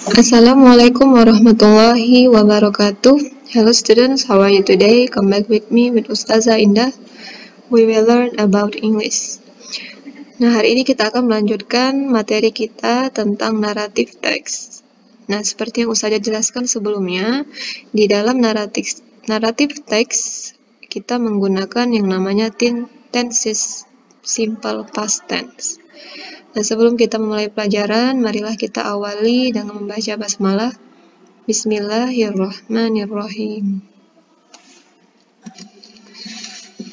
Assalamualaikum warahmatullahi wabarakatuh. Hello students, how are you today? Come back with me with Ustazah Indah. We will learn about English. Nah, hari ini kita akan melanjutkan materi kita tentang narrative text. Nah, seperti yang Ustazah jelaskan sebelumnya, di dalam narrative text kita menggunakan yang namanya tenses, simple past tense. Nah, sebelum kita memulai pelajaran, marilah kita awali dengan membaca basmalah. Bismillahirrahmanirrahim.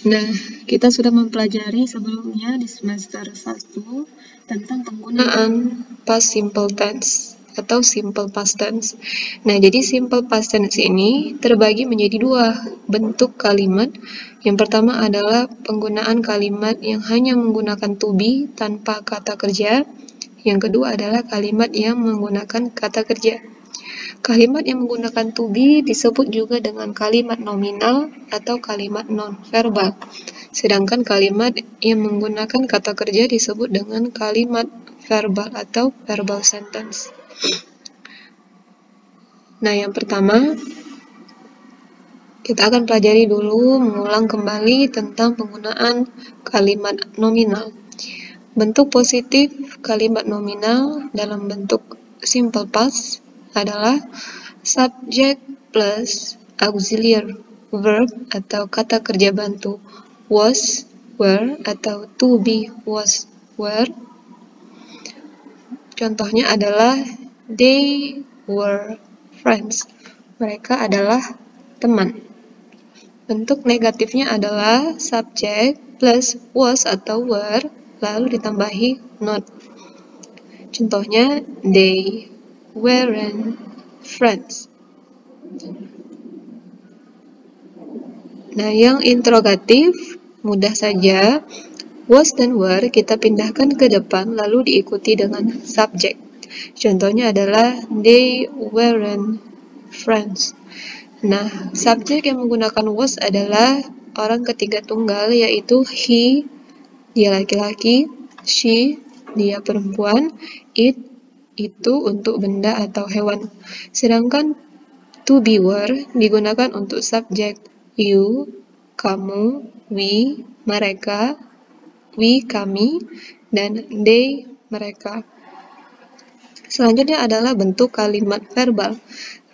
Nah, kita sudah mempelajari sebelumnya di semester 1 tentang penggunaan past simple tense atau simple past tense. Nah, jadi simple past tense ini terbagi menjadi dua bentuk kalimat. Yang pertama adalah penggunaan kalimat yang hanya menggunakan to be tanpa kata kerja. Yang kedua adalah kalimat yang menggunakan kata kerja. Kalimat yang menggunakan to be disebut juga dengan kalimat nominal atau kalimat non-verbal. Sedangkan kalimat yang menggunakan kata kerja disebut dengan kalimat verbal atau verbal sentence. Nah, yang pertama, kita akan pelajari dulu, mengulang kembali tentang penggunaan kalimat nominal. Bentuk positif kalimat nominal dalam bentuk simple past adalah subject plus auxiliary verb atau kata kerja bantu was, were, atau to be, was, were. Contohnya adalah they were friends. Mereka adalah teman. Bentuk negatifnya adalah subject plus was atau were, lalu ditambahi not. Contohnya, they weren't friends. Nah, yang interrogatif mudah saja. Was dan were kita pindahkan ke depan lalu diikuti dengan subject. Contohnya adalah they weren't friends. Nah, subjek yang menggunakan was adalah orang ketiga tunggal, yaitu he, dia laki-laki, she, dia perempuan, it, itu untuk benda atau hewan. Sedangkan to be were digunakan untuk subjek you, kamu, we, mereka, we, kami, dan they, mereka. Selanjutnya adalah bentuk kalimat verbal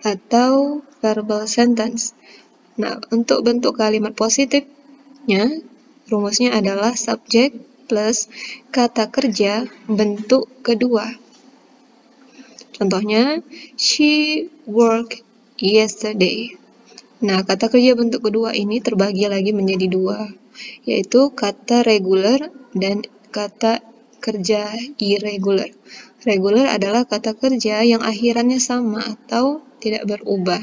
atau verbal sentence. Nah, untuk bentuk kalimat positifnya, rumusnya adalah subject plus kata kerja bentuk kedua. Contohnya, she worked yesterday. Nah, kata kerja bentuk kedua ini terbagi lagi menjadi dua, yaitu kata regular dan kata kerja irregular. Regular adalah kata kerja yang akhirannya sama atau tidak berubah,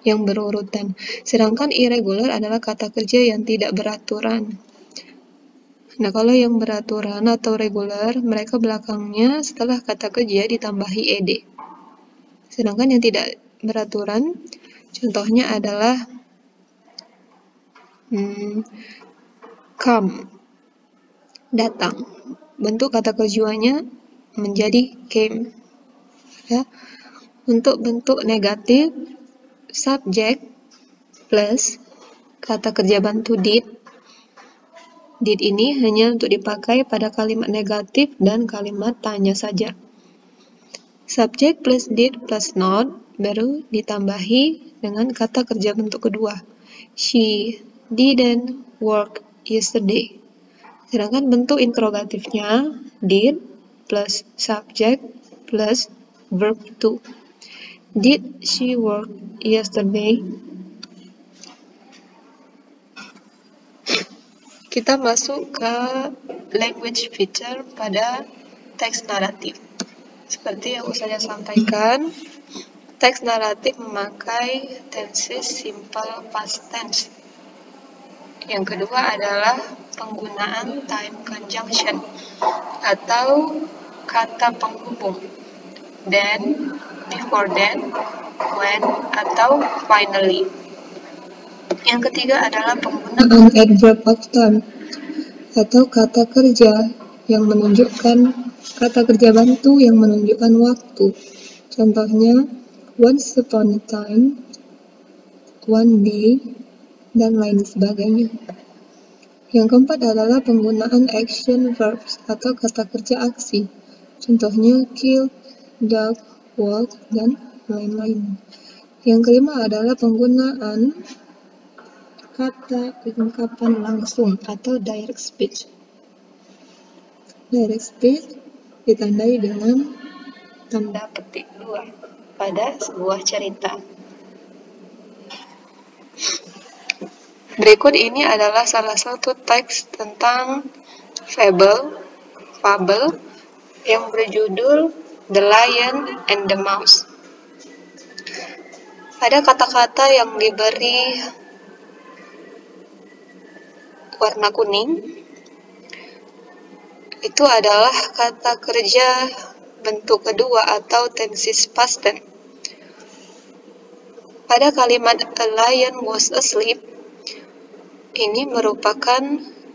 yang berurutan. Sedangkan irregular adalah kata kerja yang tidak beraturan. Nah, kalau yang beraturan atau regular, mereka belakangnya setelah kata kerja ditambahi ed. Sedangkan yang tidak beraturan, contohnya adalah come, datang. Bentuk kata kerjanya menjadi came. Ya. Untuk bentuk negatif, subject plus kata kerja bantu did. Did ini hanya untuk dipakai pada kalimat negatif dan kalimat tanya saja. Subject plus did plus not baru ditambahi dengan kata kerja bentuk kedua. She didn't work yesterday. Sedangkan bentuk interrogatifnya did plus subject plus verb to. Did she work yesterday? Kita masuk ke language feature pada teks naratif. Seperti yang saya sampaikan, teks naratif memakai tenses simple past tense. Yang kedua adalah penggunaan time conjunction atau kata penghubung. Then, before then, when, atau finally. Yang ketiga adalah penggunaan adverb of time atau kata kerja yang menunjukkan kata kerja bantu yang menunjukkan waktu. Contohnya, once upon a time, one day, dan lain sebagainya. Yang keempat adalah penggunaan action verbs atau kata kerja aksi. Contohnya, kill, dog, walk, dan lain-lain. Yang kelima adalah penggunaan kata ungkapan langsung atau direct speech. Direct speech ditandai dengan tanda petik 2 pada sebuah cerita. Berikut ini adalah salah satu teks tentang fable yang berjudul The Lion and the Mouse. Ada kata-kata yang diberi warna kuning. Itu adalah kata kerja bentuk kedua atau tenses past tense. Pada kalimat a lion was asleep, ini merupakan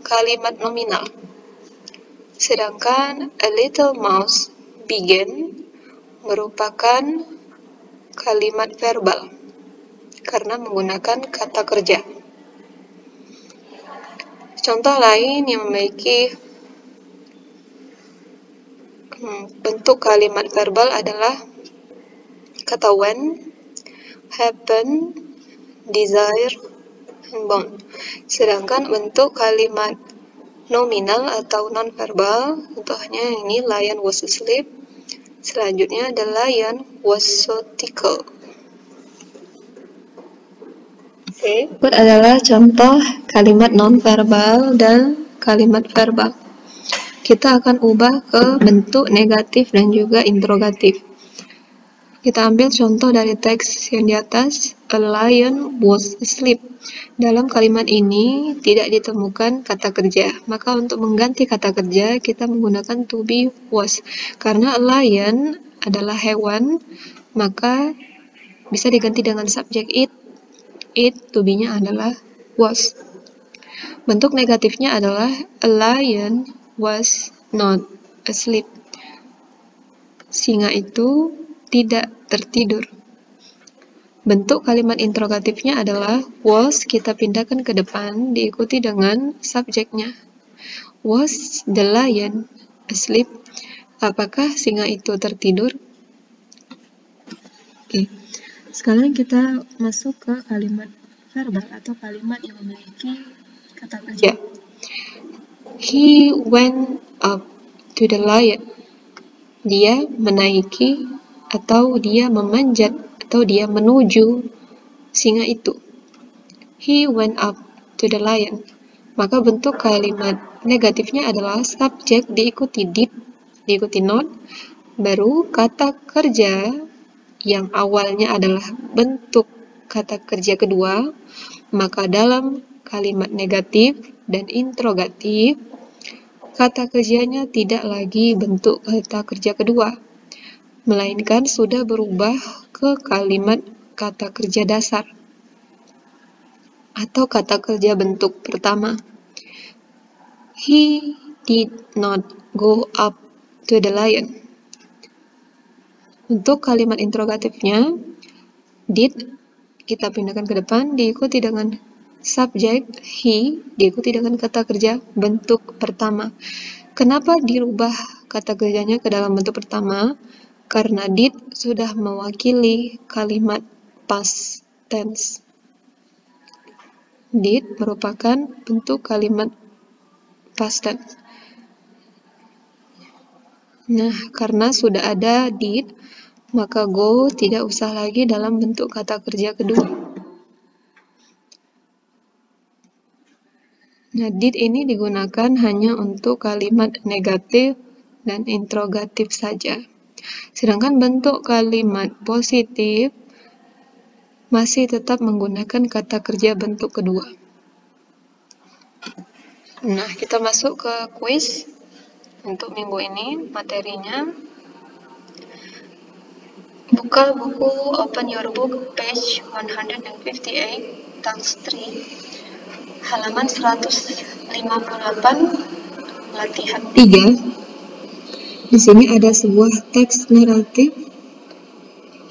kalimat nominal. Sedangkan a little mouse began merupakan kalimat verbal karena menggunakan kata kerja. Contoh lain yang memiliki bentuk kalimat verbal adalah kata when, happen, desire, and bound. Sedangkan bentuk kalimat nominal atau non-verbal, contohnya ini lion was asleep. Selanjutnya the lion was so tickled. Berikut adalah contoh kalimat non-verbal dan kalimat verbal. Kita akan ubah ke bentuk negatif dan juga interrogatif. Kita ambil contoh dari teks yang di atas, a lion was asleep. Dalam kalimat ini tidak ditemukan kata kerja, maka untuk mengganti kata kerja kita menggunakan to be was. Karena a lion adalah hewan, maka bisa diganti dengan subjek it, to be-nya adalah was. Bentuk negatifnya adalah a lion was not asleep. Singa itu tidak tertidur. Bentuk kalimat interrogatifnya adalah was kita pindahkan ke depan diikuti dengan subjeknya. Was the lion asleep? Apakah singa itu tertidur? Oke. Sekarang kita masuk ke kalimat verbal atau kalimat yang memiliki kata kerja. He went up to the lion. Dia menaiki atau dia memanjat atau dia menuju singa itu. He went up to the lion. Maka bentuk kalimat negatifnya adalah subjek diikuti did, diikuti not, baru kata kerja yang awalnya adalah bentuk kata kerja kedua, maka dalam kalimat negatif dan interrogatif, kata kerjanya tidak lagi bentuk kata kerja kedua, melainkan sudah berubah ke kalimat kata kerja dasar atau kata kerja bentuk pertama. He did not go up to the lion. Untuk kalimat interrogatifnya, did kita pindahkan ke depan diikuti dengan subjek he, diikuti dengan kata kerja bentuk pertama. Kenapa dirubah kata kerjanya ke dalam bentuk pertama? Karena did sudah mewakili kalimat past tense. Did merupakan bentuk kalimat past tense. Nah, karena sudah ada did, maka go tidak usah lagi dalam bentuk kata kerja kedua. Nah, did ini digunakan hanya untuk kalimat negatif dan interrogatif saja. Sedangkan bentuk kalimat positif masih tetap menggunakan kata kerja bentuk kedua. Nah, kita masuk ke kuis untuk minggu ini. Materinya, buka buku, open your book, page 158, task 3, halaman 158, latihan 3. Di sini ada sebuah teks naratif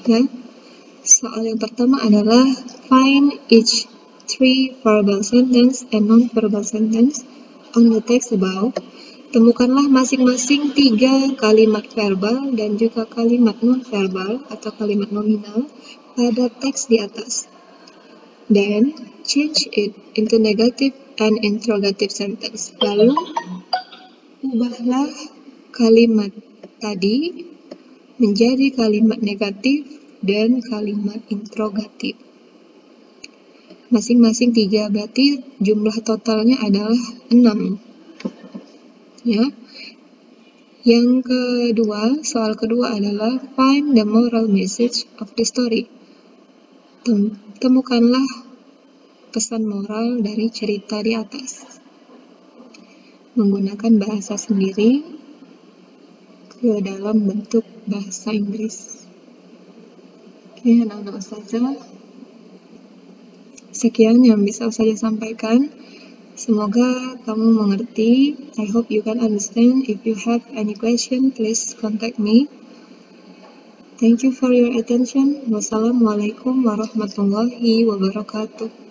Ya, soal yang pertama adalah find each three verbal sentence and non-verbal sentence on the text above. Temukanlah masing-masing 3 kalimat verbal dan juga kalimat non-verbal atau kalimat nominal pada teks di atas. Then, change it into negative and interrogative sentence. Lalu, ubahlah kalimat tadi menjadi kalimat negatif dan kalimat interrogatif. Masing-masing 3, berarti jumlah totalnya adalah 6. Ya. Yang kedua, soal kedua adalah find the moral message of the story. Temukanlah pesan moral dari cerita di atas. Menggunakan bahasa sendiri ke dalam bentuk bahasa Inggris. Oke, anak-anak ustazah. Sekian yang bisa ustazah sampaikan. Semoga kamu mengerti. I hope you can understand. If you have any question, please contact me. Thank you for your attention. Wassalamualaikum warahmatullahi wabarakatuh.